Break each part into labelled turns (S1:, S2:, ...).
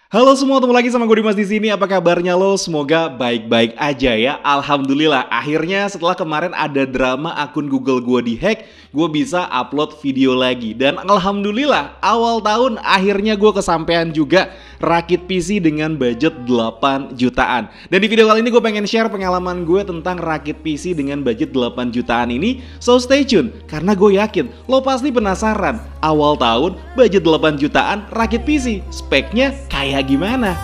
S1: Halo semua, ketemu lagi sama gue Dimas di sini. Apa kabarnya lo? Semoga baik-baik aja ya. Alhamdulillah, akhirnya setelah kemarin ada drama akun Google gue dihack, gue bisa upload video lagi. Dan alhamdulillah, awal tahun akhirnya gue kesampaian juga rakit PC dengan budget 8 jutaan. Dan di video kali ini gue pengen share pengalaman gue tentang rakit PC dengan budget 8 jutaan ini. So stay tune, karena gue yakin lo pasti penasaran. Awal tahun, budget 8 jutaan, rakit PC, speknya kayak gimana?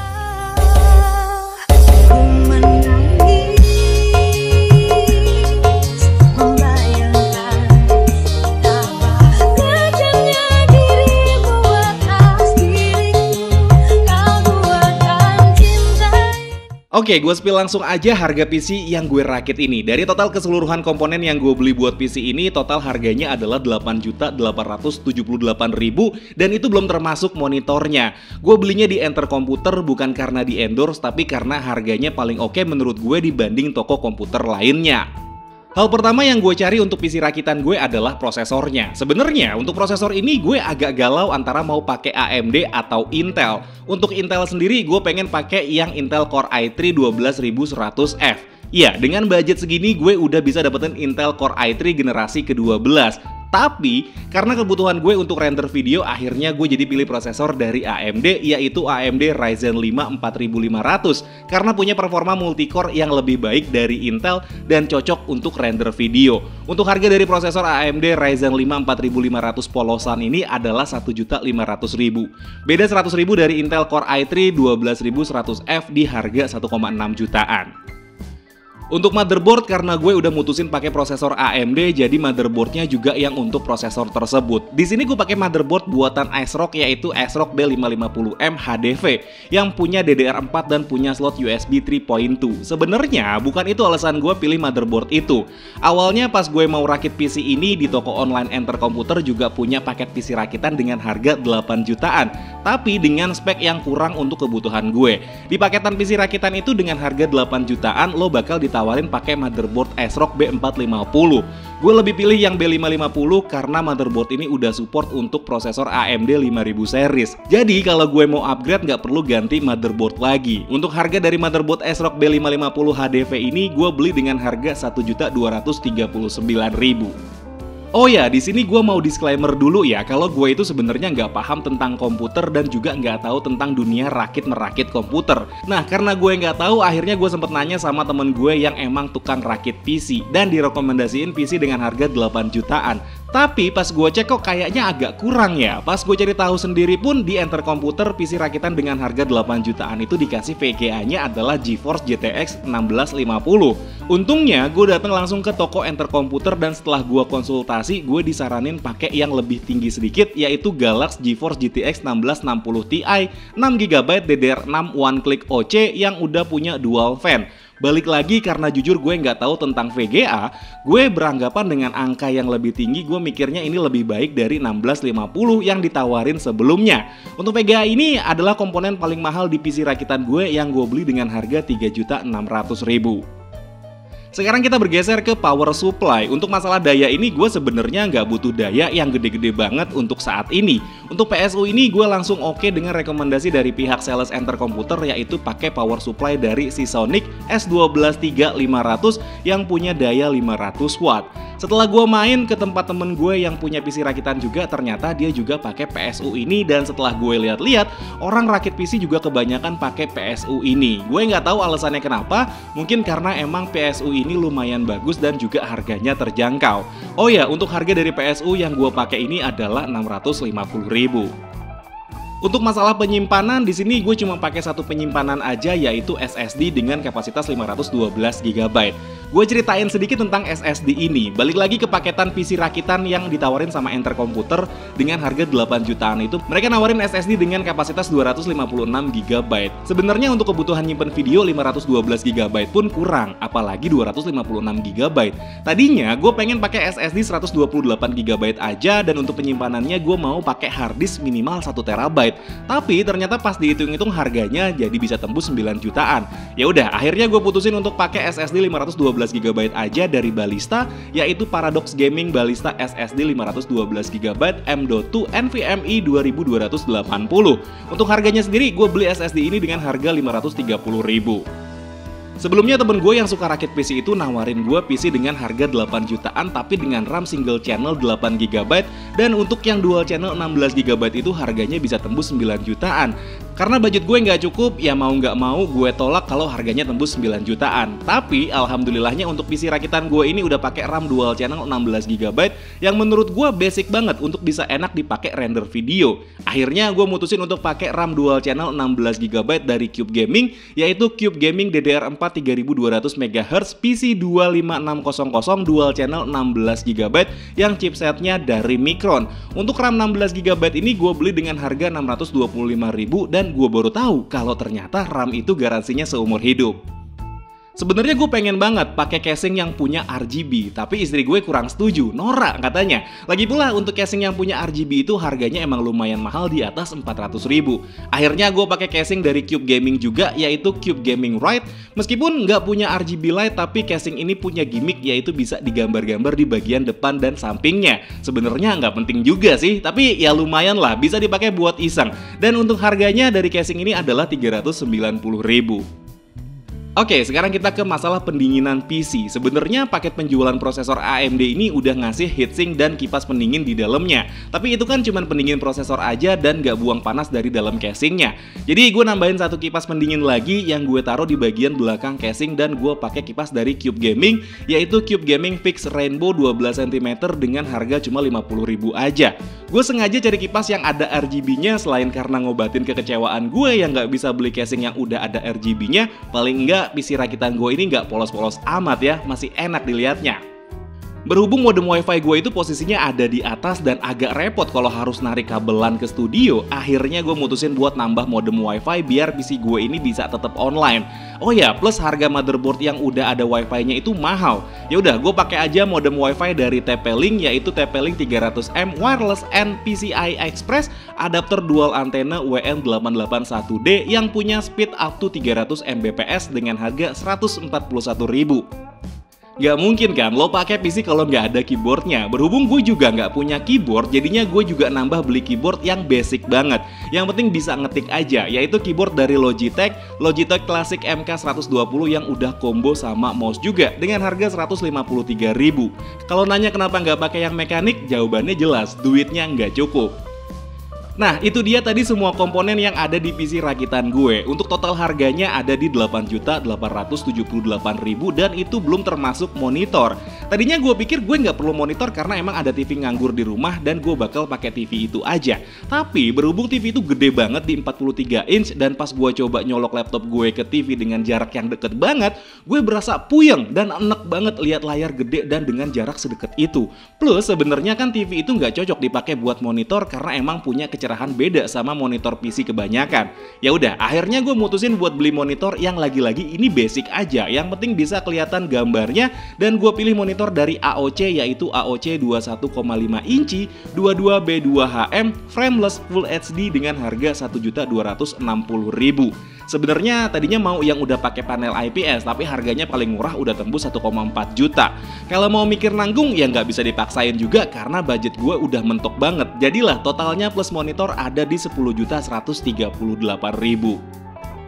S1: Oke, gue spill langsung aja harga PC yang gue rakit ini. Dari total keseluruhan komponen yang gue beli buat PC ini, total harganya adalah 8.878.000 dan itu belum termasuk monitornya. Gue belinya di Enter Komputer bukan karena di endorse, tapi karena harganya paling oke menurut gue dibanding toko komputer lainnya. Hal pertama yang gue cari untuk PC rakitan gue adalah prosesornya. Sebenarnya untuk prosesor ini gue agak galau antara mau pakai AMD atau Intel. Untuk Intel sendiri gue pengen pakai yang Intel Core i3 12100F. Iya, dengan budget segini gue udah bisa dapetin Intel Core i3 generasi ke-12. Tapi, karena kebutuhan gue untuk render video, akhirnya gue jadi pilih prosesor dari AMD, yaitu AMD Ryzen 5 4500. Karena punya performa multicore yang lebih baik dari Intel dan cocok untuk render video. Untuk harga dari prosesor AMD Ryzen 5 4500 polosan ini adalah 1.500.000. Beda 100.000 dari Intel Core i3 12100F di harga 1,6 jutaan. Untuk motherboard, karena gue udah mutusin pakai prosesor AMD, jadi motherboardnya juga yang untuk prosesor tersebut. Di sini gue pakai motherboard buatan ASRock, yaitu ASRock B550M HDV yang punya DDR4 dan punya slot USB 3.2. Sebenarnya bukan itu alasan gue pilih motherboard itu. Awalnya pas gue mau rakit PC ini di toko online Enter Komputer juga punya paket PC rakitan dengan harga 8 jutaan, tapi dengan spek yang kurang untuk kebutuhan gue. Di paketan PC rakitan itu dengan harga 8 jutaan lo bakal ditawarin pakai motherboard ASRock B450. Gue lebih pilih yang B550 karena motherboard ini udah support untuk prosesor AMD 5000 series. Jadi kalau gue mau upgrade nggak perlu ganti motherboard lagi. Untuk harga dari motherboard ASRock B550 HDV ini gue beli dengan harga 1.239.000. Oh ya, di sini gue mau disclaimer dulu ya, kalau gue itu sebenarnya nggak paham tentang komputer dan juga nggak tahu tentang dunia rakit-merakit komputer. Nah, karena gue nggak tahu, akhirnya gue sempet nanya sama temen gue yang emang tukang rakit PC dan direkomendasiin PC dengan harga 8 jutaan. Tapi pas gue cek kok kayaknya agak kurang ya. Pas gue cari tahu sendiri pun di Enter Komputer PC rakitan dengan harga 8 jutaan itu dikasih VGA-nya adalah GeForce GTX 1650. Untungnya gue datang langsung ke toko Enter Komputer dan setelah gue konsultasi, gue disaranin pakai yang lebih tinggi sedikit, yaitu Galaxy GeForce GTX 1660 Ti 6GB DDR6 One Click OC yang udah punya dual fan. Balik lagi, karena jujur gue nggak tahu tentang VGA, gue beranggapan dengan angka yang lebih tinggi, gue mikirnya ini lebih baik dari 1650 yang ditawarin sebelumnya. Untuk VGA ini adalah komponen paling mahal di PC rakitan gue yang gue beli dengan harga 3.600.000. Sekarang kita bergeser ke power supply. Untuk masalah daya ini gue sebenarnya nggak butuh daya yang gede-gede banget untuk saat ini. Untuk PSU ini gue langsung oke dengan rekomendasi dari pihak sales Enter Komputer, yaitu pakai power supply dari Seasonic S123500 yang punya daya 500 watt. Setelah gue main ke tempat temen gue yang punya PC rakitan juga, ternyata dia juga pakai PSU ini, dan setelah gue lihat-lihat, orang rakit PC juga kebanyakan pakai PSU ini. Gue nggak tahu alasannya kenapa, mungkin karena emang PSU ini lumayan bagus dan juga harganya terjangkau. Oh ya, untuk harga dari PSU yang gue pakai ini adalah 650.000. Untuk masalah penyimpanan, di sini gue cuma pakai satu penyimpanan aja, yaitu SSD dengan kapasitas 512GB. Gue ceritain sedikit tentang SSD ini. Balik lagi ke paketan PC rakitan yang ditawarin sama Enter Komputer dengan harga 8 jutaan itu. Mereka nawarin SSD dengan kapasitas 256GB. Sebenarnya untuk kebutuhan nyimpen video 512GB pun kurang, apalagi 256GB. Tadinya gue pengen pakai SSD 128GB aja, dan untuk penyimpanannya gue mau pakai harddisk minimal 1TB. tapi ternyata pas dihitung-hitung harganya jadi bisa tembus 9 jutaan. Ya udah, akhirnya gue putusin untuk pakai SSD 512 GB aja dari Ballista, yaitu Paradox Gaming Ballista SSD 512 GB M.2 NVMe 2280. Untuk harganya sendiri gue beli SSD ini dengan harga 530.000. Sebelumnya temen gue yang suka rakit PC itu nawarin gue PC dengan harga 8 jutaan tapi dengan RAM single channel 8 GB, dan untuk yang dual channel 16 GB itu harganya bisa tembus 9 jutaan. Karena budget gue nggak cukup, ya mau nggak mau gue tolak kalau harganya tembus 9 jutaan. Tapi alhamdulillahnya untuk PC rakitan gue ini udah pakai RAM dual channel 16 GB yang menurut gue basic banget untuk bisa enak dipakai render video. Akhirnya gue mutusin untuk pakai RAM dual channel 16 GB dari Cube Gaming, yaitu Cube Gaming DDR4 3200 MHz PC 25600 dual channel 16 GB yang chipsetnya dari Micron. Untuk RAM 16 GB ini gue beli dengan harga 625.000 dan gue baru tahu kalau ternyata RAM itu garansinya seumur hidup. Sebenarnya gue pengen banget pakai casing yang punya RGB, tapi istri gue kurang setuju, norak katanya. Lagi pula untuk casing yang punya RGB itu harganya emang lumayan mahal, di atas 400.000. Akhirnya gue pakai casing dari Cube Gaming juga, yaitu Cube Gaming Ride. Meskipun nggak punya RGB light, tapi casing ini punya gimmick, yaitu bisa digambar-gambar di bagian depan dan sampingnya. Sebenarnya nggak penting juga sih, tapi ya lumayan lah, bisa dipakai buat iseng. Dan untuk harganya dari casing ini adalah 390.000. Oke, sekarang kita ke masalah pendinginan PC. Sebenarnya paket penjualan prosesor AMD ini udah ngasih heatsink dan kipas pendingin di dalamnya. Tapi itu kan cuma pendingin prosesor aja dan nggak buang panas dari dalam casingnya. Jadi gue nambahin satu kipas pendingin lagi yang gue taruh di bagian belakang casing, dan gue pakai kipas dari Cube Gaming, yaitu Cube Gaming Fix Rainbow 12 cm dengan harga cuma 50.000 aja. Gue sengaja cari kipas yang ada RGB-nya selain karena ngobatin kekecewaan gue yang nggak bisa beli casing yang udah ada RGB-nya. Paling enggak PC rakitan gue ini nggak polos-polos amat ya, masih enak dilihatnya. Berhubung modem wifi gue itu posisinya ada di atas dan agak repot kalau harus narik kabelan ke studio, akhirnya gue mutusin buat nambah modem wifi biar PC gue ini bisa tetap online. Oh ya, plus harga motherboard yang udah ada wifi-nya itu mahal. Ya udah, gue pakai aja modem wifi dari TP-Link, yaitu TP-Link 300M Wireless and PCI Express adapter dual antena WN881D yang punya speed up to 300 Mbps dengan harga 141.000. Gak mungkin kan lo pakai PC kalau nggak ada keyboardnya. Berhubung gue juga nggak punya keyboard, jadinya gue juga nambah beli keyboard yang basic banget. Yang penting bisa ngetik aja, yaitu keyboard dari Logitech Classic MK120 yang udah combo sama mouse juga dengan harga 153.000. Kalau nanya kenapa nggak pakai yang mekanik, jawabannya jelas, duitnya nggak cukup. Nah, itu dia tadi semua komponen yang ada di PC rakitan gue. Untuk total harganya ada di 8.878.000 dan itu belum termasuk monitor. Tadinya gue pikir gue nggak perlu monitor karena emang ada TV nganggur di rumah dan gue bakal pakai TV itu aja. Tapi berhubung TV itu gede banget di 43 inch dan pas gue coba nyolok laptop gue ke TV dengan jarak yang deket banget, gue berasa puyeng dan enek banget lihat layar gede dan dengan jarak sedekat itu. Plus sebenarnya kan TV itu nggak cocok dipakai buat monitor karena emang punya kecerahan beda sama monitor PC kebanyakan. Ya udah, akhirnya gue mutusin buat beli monitor yang lagi-lagi ini basic aja, yang penting bisa kelihatan gambarnya, dan gue pilih monitor dari AOC, yaitu AOC 21,5 inci 22B2HM frameless Full HD dengan harga 1.260.000. Sebenarnya tadinya mau yang udah pakai panel IPS, tapi harganya paling murah udah tembus 1,4 juta. Kalau mau mikir nanggung ya nggak bisa dipaksain juga karena budget gue udah mentok banget. Jadilah totalnya plus monitor ada di 10.138.000.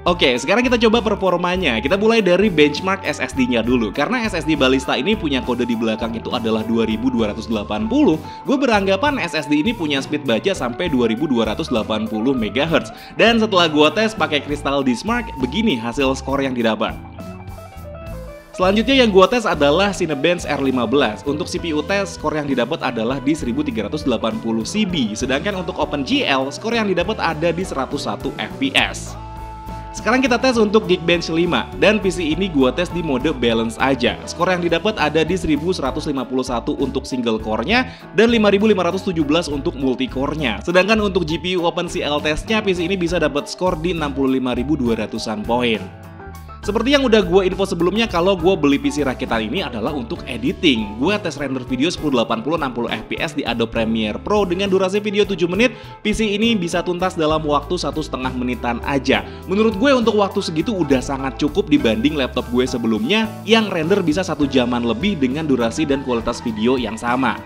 S1: Oke, sekarang kita coba performanya. Kita mulai dari benchmark SSD-nya dulu. Karena SSD Ballista ini punya kode di belakang itu adalah 2280, gue beranggapan SSD ini punya speed baca sampai 2280 MHz. Dan setelah gue tes pakai Crystal Dismark, begini hasil skor yang didapat. Selanjutnya yang gue tes adalah Cinebench R15. Untuk CPU tes, skor yang didapat adalah di 1380 CB. Sedangkan untuk OpenGL, skor yang didapat ada di 101 FPS. Sekarang kita tes untuk Geekbench 5, dan PC ini gua tes di mode balance aja. Skor yang didapat ada di 1151 untuk single core-nya dan 5517 untuk multi core-nya. Sedangkan untuk GPU OpenCL testnya PC ini bisa dapat skor di 65.200-an poin. Seperti yang udah gue info sebelumnya, kalau gue beli PC rakitan ini adalah untuk editing. Gue tes render video 1080-60 fps di Adobe Premiere Pro dengan durasi video 7 menit. PC ini bisa tuntas dalam waktu 1,5 menitan aja. Menurut gue untuk waktu segitu udah sangat cukup dibanding laptop gue sebelumnya yang render bisa 1 jaman lebih dengan durasi dan kualitas video yang sama.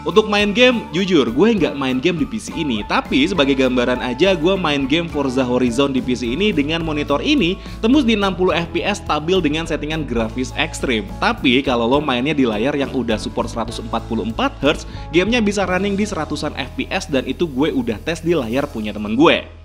S1: Untuk main game, jujur gue nggak main game di PC ini, tapi sebagai gambaran aja gue main game Forza Horizon di PC ini dengan monitor ini tembus di 60 fps stabil dengan settingan grafis ekstrim. Tapi kalau lo mainnya di layar yang udah support 144Hz, gamenya bisa running di 100-an fps dan itu gue udah tes di layar punya temen gue.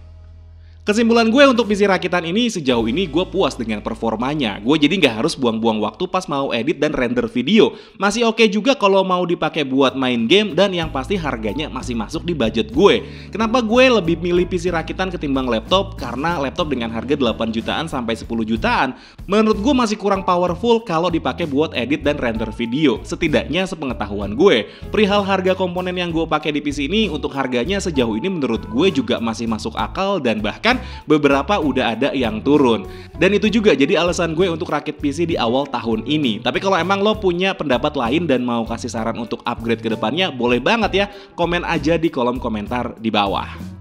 S1: Kesimpulan gue untuk PC rakitan ini, sejauh ini gue puas dengan performanya. Gue jadi nggak harus buang-buang waktu pas mau edit dan render video. Masih oke juga kalau mau dipakai buat main game dan yang pasti harganya masih masuk di budget gue. Kenapa gue lebih milih PC rakitan ketimbang laptop? Karena laptop dengan harga 8 jutaan sampai 10 jutaan menurut gue masih kurang powerful kalau dipakai buat edit dan render video. Setidaknya sepengetahuan gue, perihal harga komponen yang gue pakai di PC ini, untuk harganya sejauh ini menurut gue juga masih masuk akal dan bahkan beberapa udah ada yang turun. Dan itu juga jadi alasan gue untuk rakit PC di awal tahun ini. Tapi kalau emang lo punya pendapat lain dan mau kasih saran untuk upgrade ke depannya, boleh banget ya, komen aja di kolom komentar di bawah.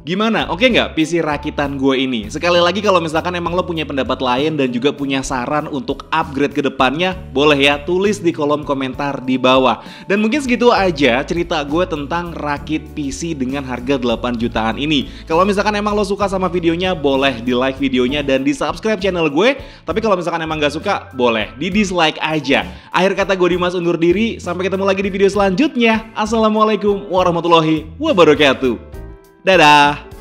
S1: Gimana? Oke nggak PC rakitan gue ini? Sekali lagi kalau misalkan emang lo punya pendapat lain dan juga punya saran untuk upgrade ke depannya, boleh ya tulis di kolom komentar di bawah. Dan mungkin segitu aja cerita gue tentang rakit PC dengan harga 8 jutaan ini. Kalau misalkan emang lo suka sama videonya, boleh di like videonya dan di subscribe channel gue. Tapi kalau misalkan emang gak suka, boleh di dislike aja. Akhir kata gue Dimas undur diri, sampai ketemu lagi di video selanjutnya. Assalamualaikum warahmatullahi wabarakatuh. Dadah!